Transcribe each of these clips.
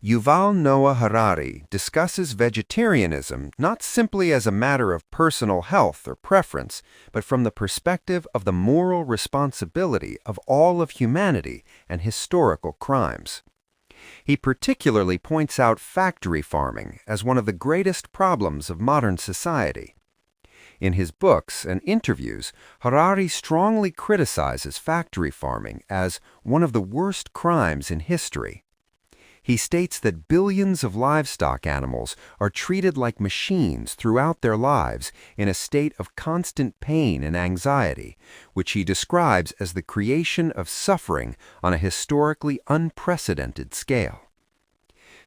Yuval Noah Harari discusses vegetarianism not simply as a matter of personal health or preference, but from the perspective of the moral responsibility of all of humanity and historical crimes. He particularly points out factory farming as one of the greatest problems of modern society. In his books and interviews, Harari strongly criticizes factory farming as one of the worst crimes in history. He states that billions of livestock animals are treated like machines throughout their lives in a state of constant pain and anxiety, which he describes as the creation of suffering on a historically unprecedented scale.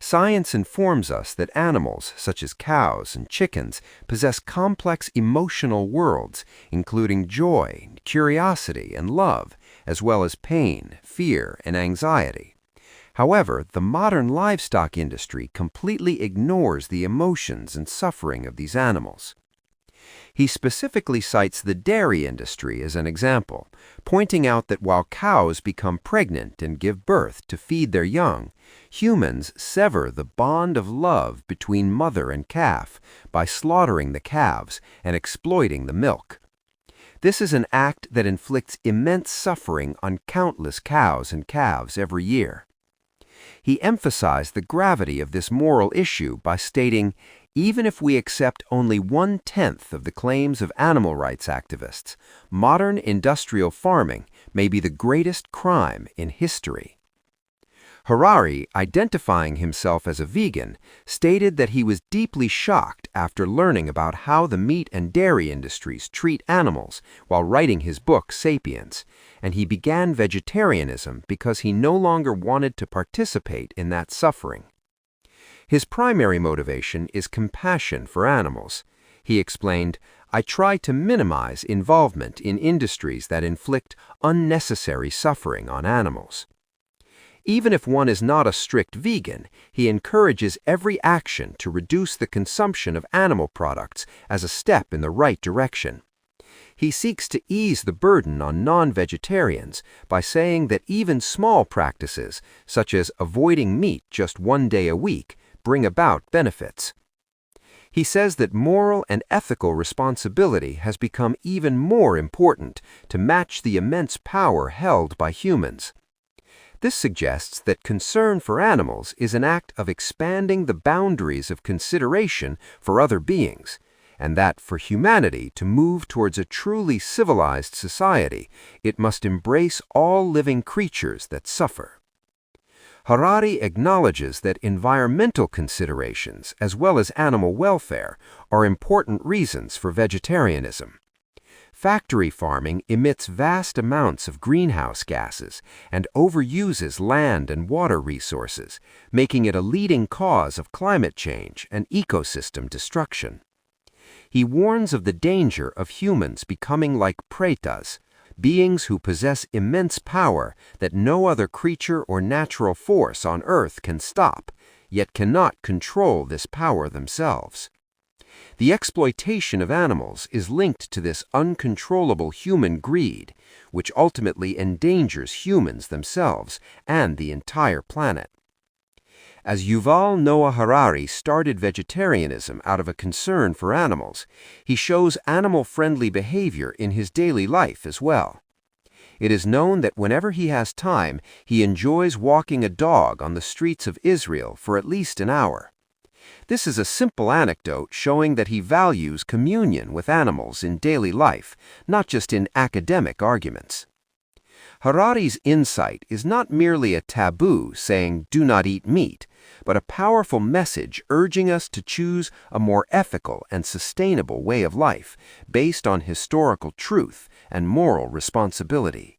Science informs us that animals, such as cows and chickens, possess complex emotional worlds, including joy, curiosity, and love, as well as pain, fear, and anxiety. However, the modern livestock industry completely ignores the emotions and suffering of these animals. He specifically cites the dairy industry as an example, pointing out that while cows become pregnant and give birth to feed their young, humans sever the bond of love between mother and calf by slaughtering the calves and exploiting the milk. This is an act that inflicts immense suffering on countless cows and calves every year. He emphasized the gravity of this moral issue by stating, even if we accept only 1/10 of the claims of animal rights activists, modern industrial farming may be the greatest crime in history. Harari, identifying himself as a vegan, stated that he was deeply shocked after learning about how the meat and dairy industries treat animals while writing his book *Sapiens*, and he began vegetarianism because he no longer wanted to participate in that suffering. His primary motivation is compassion for animals. He explained, "I try to minimize involvement in industries that inflict unnecessary suffering on animals." Even if one is not a strict vegan, he encourages every action to reduce the consumption of animal products as a step in the right direction. He seeks to ease the burden on non-vegetarians by saying that even small practices, such as avoiding meat just 1 day a week, bring about benefits. He says that moral and ethical responsibility has become even more important to match the immense power held by humans. This suggests that concern for animals is an act of expanding the boundaries of consideration for other beings, and that for humanity to move towards a truly civilized society, it must embrace all living creatures that suffer. Harari acknowledges that environmental considerations, as well as animal welfare, are important reasons for vegetarianism. Factory farming emits vast amounts of greenhouse gases and overuses land and water resources, making it a leading cause of climate change and ecosystem destruction. He warns of the danger of humans becoming like pretas, beings who possess immense power that no other creature or natural force on Earth can stop, yet cannot control this power themselves. The exploitation of animals is linked to this uncontrollable human greed, which ultimately endangers humans themselves and the entire planet. As Yuval Noah Harari started vegetarianism out of a concern for animals, he shows animal-friendly behavior in his daily life as well. It is known that whenever he has time, he enjoys walking a dog on the streets of Israel for at least an hour. This is a simple anecdote showing that he values communion with animals in daily life, not just in academic arguments. Harari's insight is not merely a taboo saying, "Do not eat meat," but a powerful message urging us to choose a more ethical and sustainable way of life based on historical truth and moral responsibility.